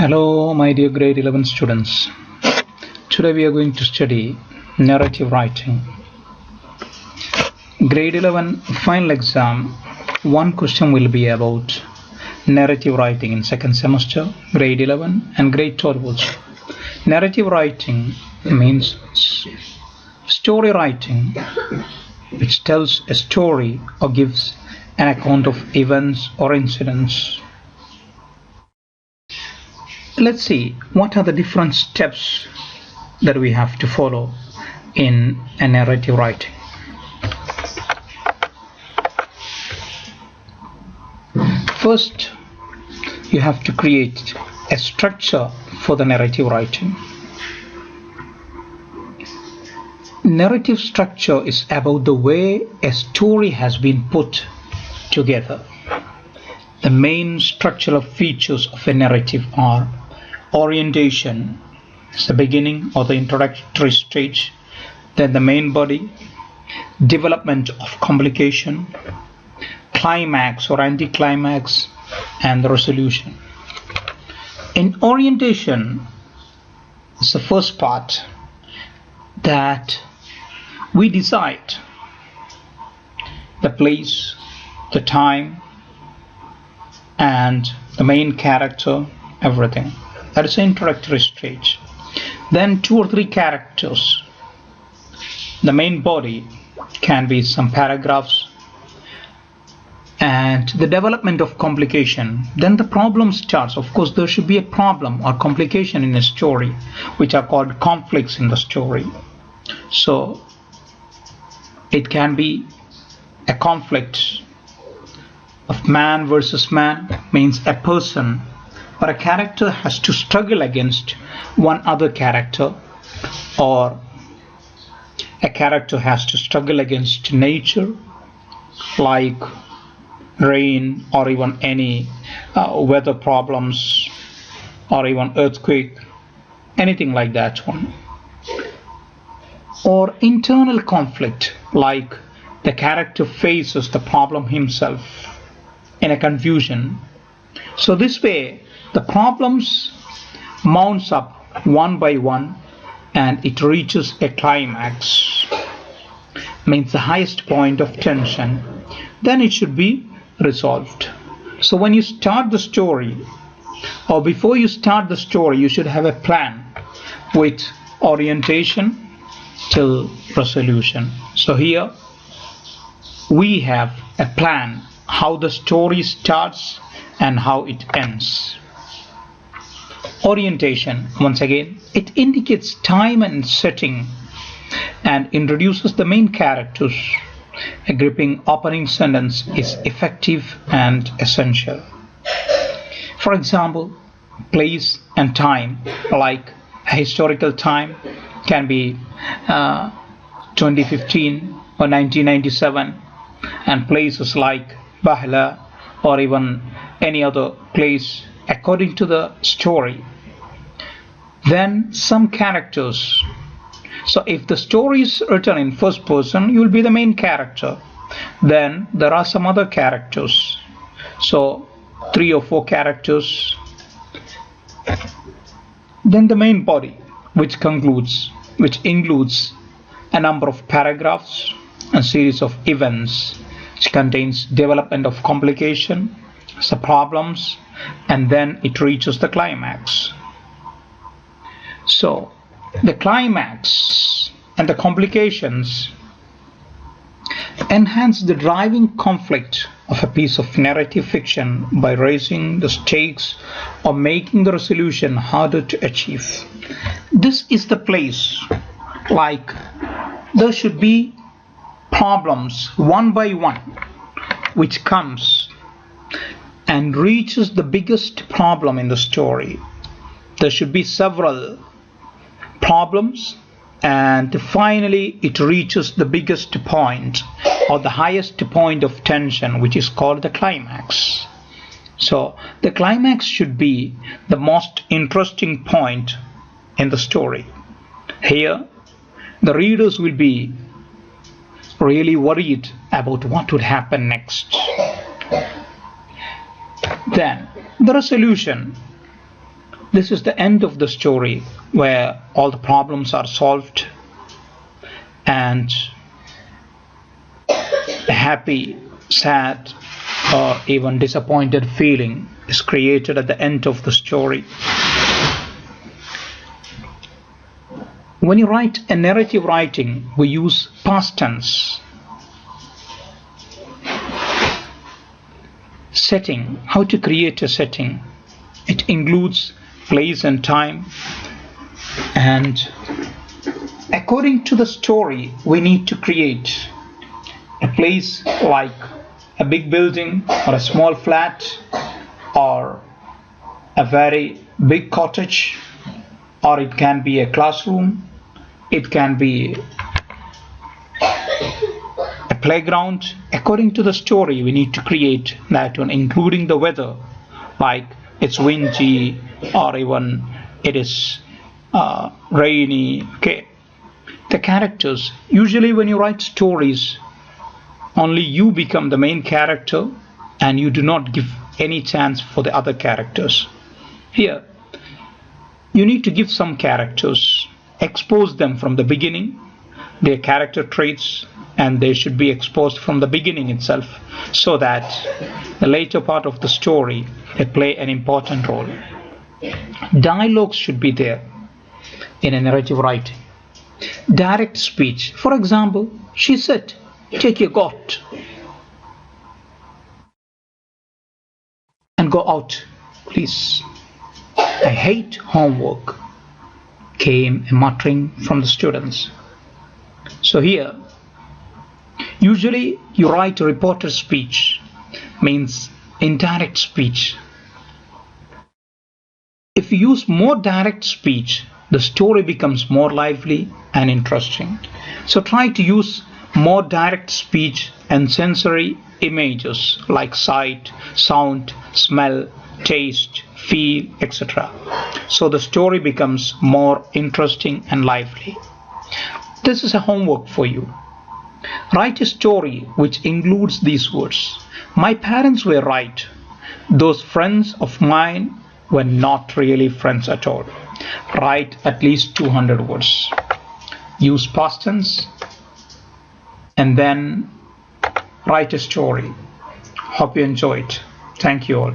Hello, my dear grade 11 students. Today we are going to study narrative writing. Grade 11 final exam, one question will be about narrative writing in second semester, grade 11 and grade 12 also. Narrative writing means story writing, which tells a story or gives an account of events or incidents. Let's see what are the different steps that we have to follow in a narrative writing. First, you have to create a structure for the narrative writing. Narrative structure is about the way a story has been put together. The main structural features of a narrative are orientation, it's the beginning or the introductory stage, then the main body, development of complication, climax or anti-climax, and the resolution. In orientation is the first part, that we decide the place, the time, and the main character, everything. That is the introductory stage. Then 2 or 3 characters. The main body can be some paragraphs, and the development of complication. Then the problem starts. Of course, there should be a problem or complication in a story, which are called conflicts in the story. So it can be a conflict of man versus man, means a person, but a character has to struggle against one other character, or a character has to struggle against nature, like rain or even any weather problems or even earthquake, anything like that one. Or internal conflict, like the character faces the problem himself in a confusion. So this way the problems mounts up one by one and it reaches a climax, means the highest point of tension. Then it should be resolved. So when you start the story, or before you start the story, you should have a plan with orientation till resolution. So here we have a plan how the story starts and how it ends. Orientation, once again, it indicates time and setting and introduces the main characters. A gripping opening sentence is effective and essential. For example, place and time, like a historical time can be 2015 or 1997, and places like Bahla or even any other place according to the story. Then some characters. So if the story is written in first person, you will be the main character. Then there are some other characters. So 3 or 4 characters. Then the main body, which includes a number of paragraphs, a series of events, which contains development of complication, the problems, and then it reaches the climax. So the climax and the complications enhance the driving conflict of a piece of narrative fiction by raising the stakes or making the resolution harder to achieve. This is the place, like there should be problems one by one, which comes and reaches the biggest problem in the story. There should be several problems, and finally it reaches the biggest point or the highest point of tension, which is called the climax. So the climax should be the most interesting point in the story. Here the readers will be really worried about what would happen next. Then the resolution This is the end of the story where all the problems are solved and a happy, sad, or even disappointed feeling is created at the end of the story. When you write a narrative writing, we use past tense. Setting, how to create a setting. It includes place and time, and according to the story we need to create a place like a big building or a small flat or a very big cottage, or it can be a classroom, it can be a playground. According to the story we need to create that one, including the weather, like it's windy or even it is rainy. Okay, the characters, usually when you write stories only you become the main character and you do not give any chance for the other characters. Here you need to give some characters, expose them from the beginning, their character traits, and they should be exposed from the beginning itself so that the later part of the story they play an important role. Dialogues should be there in a narrative writing. Direct speech, for example, she said, take your goat and go out, please. I hate homework, came a muttering from the students. So here, usually you write a reporter speech, means indirect speech. If you use more direct speech, the story becomes more lively and interesting. So try to use more direct speech and sensory images like sight, sound, smell, taste, feel, etc. So the story becomes more interesting and lively. This is a homework for you. Write a story which includes these words. My parents were right. Those friends of mine were not really friends at all. Write at least 200 words. Use past tense and then write a story. Hope you enjoy it. Thank you all.